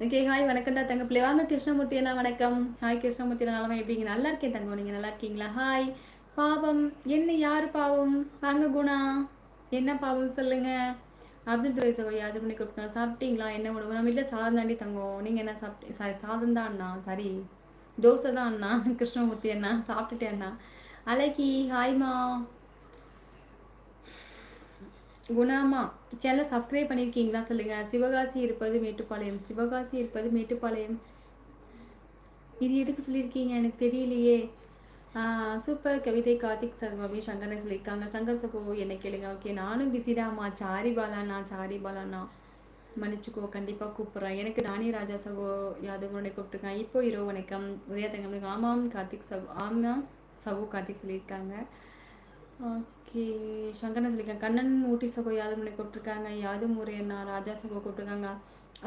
Okay hi வணக்கம்டா தங்க பிள்ளை வாங்க கிருஷ்ணமூர்த்தி அண்ணா வணக்கம். ஹாய் கிருஷ்ணமூர்த்தி அண்ணா எப்படிங்க? நல்லா இருக்கேன் தங்கம், நீங்கள் நல்லா இருக்கீங்களா? ஹாய் பாவம் என்ன யார் பாவம்? வாங்க குணா, என்ன பாவம் சொல்லுங்க. அப்துல் துரை சகோயா அது பண்ணி கொடுத்தேன். சாப்பிட்டீங்களா? என்ன உணவு? நம்ம வீட்டில் சாதம் தாண்டி தங்கம். நீங்கள் என்ன சாப்பிட்டீங்க? சாரி சாதம் தான் அண்ணா, சாரி தோசை தான் அண்ணா. கிருஷ்ணமூர்த்தி அண்ணா சாப்பிட்டுட்டேன் அண்ணா. அழகி ஹாய்மா. குணாமா சேனலை சப்ஸ்கிரைப் பண்ணியிருக்கீங்களா சொல்லுங்க. சிவகாசி இருப்பது மேட்டுப்பாளையம், சிவகாசி இருப்பது மேட்டுப்பாளையம். இது எதுக்கு சொல்லியிருக்கீங்க எனக்கு தெரியலையே. சூப்பர் கவிதை கார்த்திக் சகோ அப்படின்னு சங்கரனை சொல்லியிருக்காங்க. சங்கர் சகோ என்ன கேளுங்க. ஓகே நானும் பிஸிடாமா. சாரி பாலாண்ணா மன்னிச்சுக்கோ, கண்டிப்பாக கூப்பிட்றேன். எனக்கு நானி ராஜா சகோ யாதவ் உடனே கூப்பிட்டுருக்கேன். இப்போ இரவு வணக்கம் உதயா தங்கம். ஆமாம் கார்த்திக் சகோ, ஆமாம் சகோ கார்த்திக் சொல்லியிருக்காங்க. ஓகே சங்கரன் சொல்லியிருக்காங்க. கண்ணன் ஊட்டி சகோ யாதவ் உடனே கூப்பிட்டுருக்காங்க. யாதும் முறை அண்ணா ராஜா சகோ கூப்பிட்டுருக்காங்க.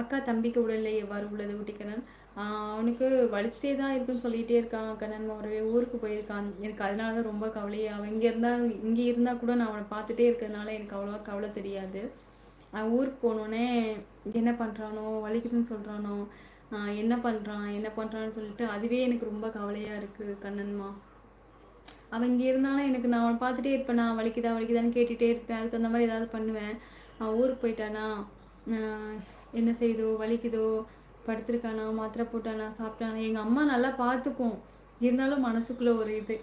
அக்கா தம்பிக்கு உடல்நிலை எவ்வாறு உள்ளது ஊட்டிக்கண்ணன்? அவனுக்கு வலிச்சிட்டே தான் இருக்குன்னு சொல்லிகிட்டே இருக்கான். கண்ணன் ஒரு ஊருக்கு போயிருக்கான். எனக்கு அதனால தான் ரொம்ப கவலையே. அவன் இங்கே இருந்தால் கூட நான் அவனை பார்த்துட்டே இருக்கிறதுனால எனக்கு அவ்வளோவா கவலை தெரியாது. அவன் ஊருக்கு போனோடனே என்ன பண்ணுறானோ, வலிக்குதுன்னு சொல்கிறானோ, என்ன பண்ணுறான்னு சொல்லிட்டு அதுவே எனக்கு ரொம்ப கவலையாக இருக்குது கண்ணன்மா. அவன் இங்கே இருந்தாலும் எனக்கு நான் அவனை பார்த்துட்டே இருப்பேன். நான் வலிக்குதான்னு கேட்டுகிட்டே இருப்பேன். அதுக்கு தகுந்த மாதிரி ஏதாவது பண்ணுவேன். அவன் ஊருக்கு போயிட்டானா என்ன செய்யுதோ, வலிக்குதோ, படுத்திருக்கானா, மாத்திரை போட்டானா, சாப்பிட்டானா, எங்கள் அம்மா நல்லா பார்த்துக்கும். இருந்தாலும் மனசுக்குள்ளே ஒரு இது.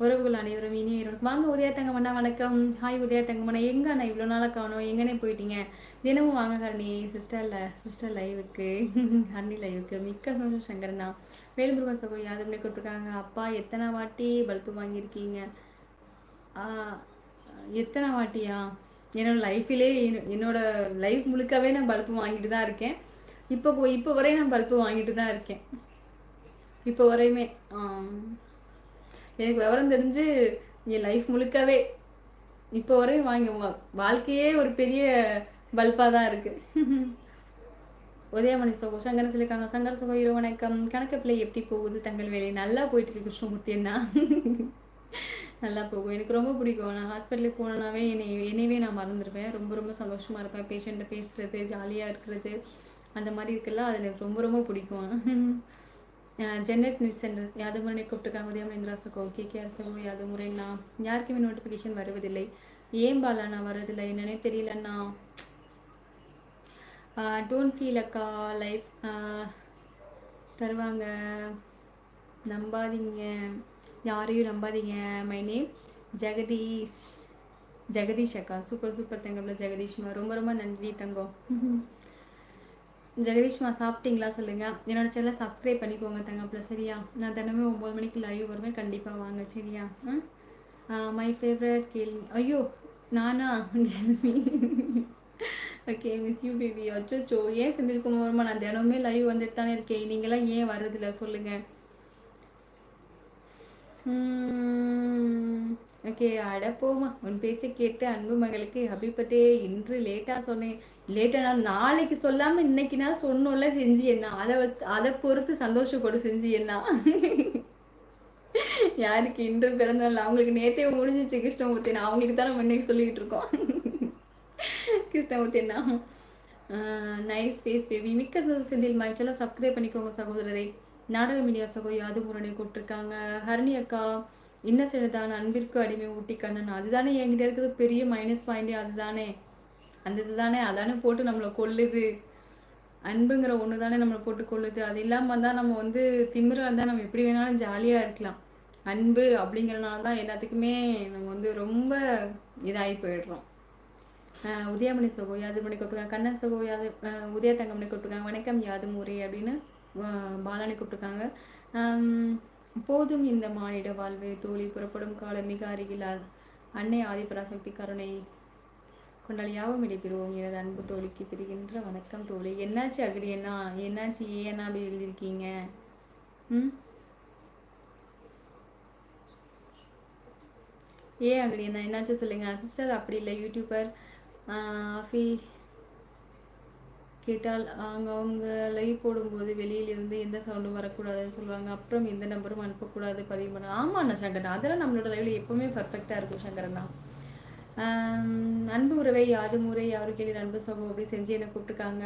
உறவுகள் அனைவரும் இனிய இரவு. வாங்க உதயா தங்கமண்ணா வணக்கம். ஹாய் உதயா தங்கமண்ணா, எங்க அண்ணா இவ்வளோ நாளாக காணோம், எங்கன்னே போயிட்டீங்க? தினமும் வாங்க ஹரணி சிஸ்டர் லைவுக்கு. ஹரணி லைவுக்கு மிக்க சந்தோஷம் சங்கரண்ணா. வேலுமுருகன் சகோ யாதவனே கொடுத்துருக்காங்க. அப்பா எத்தனை வாட்டி பல்பு வாங்கியிருக்கீங்க? எத்தனை வாட்டியா? என்னோட லைஃபிலே என்னோட லைஃப் முழுக்கவே நான் பல்பு வாங்கிட்டு தான் இருக்கேன். இப்போ வரையும் நான் பல்பு வாங்கிட்டு தான் இருக்கேன். இப்போ வரையுமே எனக்கு விவரம் தெரிஞ்சு என் லைஃப் முழுக்கவே இப்போ வரையும் வாழ்க்கையே ஒரு பெரிய பல்பாக தான் இருக்குது. உதயமணி சகோ சங்கரன் சொல்லியிருக்காங்க. சங்கர சகோ இரவு வணக்கம். கணக்கு பிள்ளை எப்படி போகுது? தங்கள் வேலை நல்லா போயிட்டு இருக்கு கிருஷ்ணமூர்த்தி என்ன. நல்லா போகும். எனக்கு ரொம்ப பிடிக்கும். நான் ஹாஸ்பிட்டலுக்கு போனேன்னாவே என்னையவே நான் மறந்துடுவேன். ரொம்ப ரொம்ப சந்தோஷமாக இருப்பேன். பேஷண்ட்டை பேசுகிறது, ஜாலியாக இருக்கிறது, அந்த மாதிரி இருக்குல்ல, அதில் எனக்கு ரொம்ப ரொம்ப பிடிக்கும். ஜென்னட் நிட் சென்டர்ஸ் யாதவ் முறை கூப்பிட்டுருக்காங்க. உதயமணிந்திரா சகோ கேகேஆர் சகோ யாதவ் முறைண்ணா. யாருக்குமே நோட்டிஃபிகேஷன் வருவதில்லை. ஏன் பாலாண்ணா வரதில்லை என்னன்னே தெரியலண்ணா. டோன்ட் ஃபீல் அக்கா, லைஃப் தருவாங்க, நம்பாதீங்க, யாரையும் நம்பாதீங்க. மை நேம் ஜெகதீஷ் அக்கா. சூப்பர் தங்கம்ல ஜெகதீஷ்மா, ரொம்ப ரொம்ப நன்றி தங்கம். ஜெகதீஷ்மா சாப்பிட்டீங்களா சொல்லுங்கள். என்னோட சேனலை சப்ஸ்கிரைப் பண்ணிக்கோங்க தங்கப்பில் சரியா? நான் தினமும் 9 மணிக்கு லைவ் வருவேன், கண்டிப்பாக வாங்க சரியா? மை ஃபேவரட் கேள்வி. ஐயோ நானா கேள்வி. Okay miss you baby. அச்சோ ஏன் செந்தில்குமார்மா, நான் தினமுமே லைவ் வந்துட்டு தானே இருக்கேன். நீங்களாம் ஏன் வர்றதில்ல சொல்லுங்கள். ஓகே அட போமா, உன் பேச்சை கேட்டு அன்பு மகளுக்கு ஹபிபட்டே. இன்று லேட்டாக சொன்னேன். லேட்டாக நான் நாளைக்கு சொல்லாமல் இன்னைக்கு நான் சொன்னோம்ல, செஞ்சு என்ன அதை பொறுத்து சந்தோஷப்படு செஞ்சு என்ன. யாருக்கு இன்று பிறந்தநாள்? அவங்களுக்கு நேற்றே முடிஞ்சிச்சு கிருஷ்ணமூர்த்தி. நான் அவங்களுக்கு தான் நம்ம இன்னைக்கு சொல்லிக்கிட்டு இருக்கோம். கிருஷ்ணமூர்த்தி என்ன நைஸ் ஃபேஸ் பேபி. மிக்க செந்தில் மச்செல்லாம் சப்ஸ்கிரைப் பண்ணிக்கோங்க சகோதரரை. நாடக மீடியா சகோ யாது முரணை கூப்பிட்டுருக்காங்க. ஹரணி அக்கா என்ன செய்யறதான் அன்பிற்கு அடிமை ஊட்டி கண்ணன். அதுதானே என்கிட்ட இருக்கிறது பெரிய மைனஸ் பாயிண்டே. அதுதானே அந்த இதுதானே அதானே போட்டு நம்மளை கொல்லுது. அன்புங்கிற ஒன்று தானே நம்மளை போட்டு கொல்லுது. அது இல்லாமல் தான் நம்ம வந்து திமிராக இருந்தால் நம்ம எப்படி வேணாலும் ஜாலியாக இருக்கலாம். அன்பு அப்படிங்கிறனால தான் எல்லாத்துக்குமே நம்ம வந்து ரொம்ப இதாகி போயிடுறோம். உதயமணி சகோ யாது மணி கூப்பிட்டுருக்காங்க. கண்ணன் சகோ யாது உதய தங்கமணி கூப்பிட்டுருக்காங்க. வணக்கம் யாது முறை அப்படின்னு பாலானி கூப்பிட்டுருக்காங்க. போதும் இந்த மானிட வாழ்வு தோழி புறப்படும் காலம் மிக அருகில் அன்னை ஆதிபராசக்தி கருணை கொண்டால் யாவும் விடைபெறுவோம். எனது அன்பு தோழிக்கு பிரிகின்ற வணக்கம் தோழி. என்னாச்சு அகடி என்ன என்னாச்சு ஏன்னா அப்படி எழுதியிருக்கீங்க? ஏன் அகடி என்ன என்னாச்சு சொல்லுங்க. சிஸ்டர் அப்படி இல்லை, யூடியூபர் ஆஃபி கேட்டால் அவங்க லைவ் போடும்போது வெளியிலிருந்து எந்த சவுண்டும் வரக்கூடாதுன்னு சொல்லுவாங்க. அப்புறம் எந்த நம்பரும் அனுப்பக்கூடாது, பதிவு பண்ண. ஆமாண்ணா சங்கரன், அதெல்லாம் நம்மளோட லைவில் எப்போவுமே பர்ஃபெக்டாக இருக்கும் சங்கரன் தான். அன்பு உறவை யாது முறை யாரு கேள்வி அன்பு சகோ அப்படி செஞ்சு என்னை கூப்பிட்டுருக்காங்க.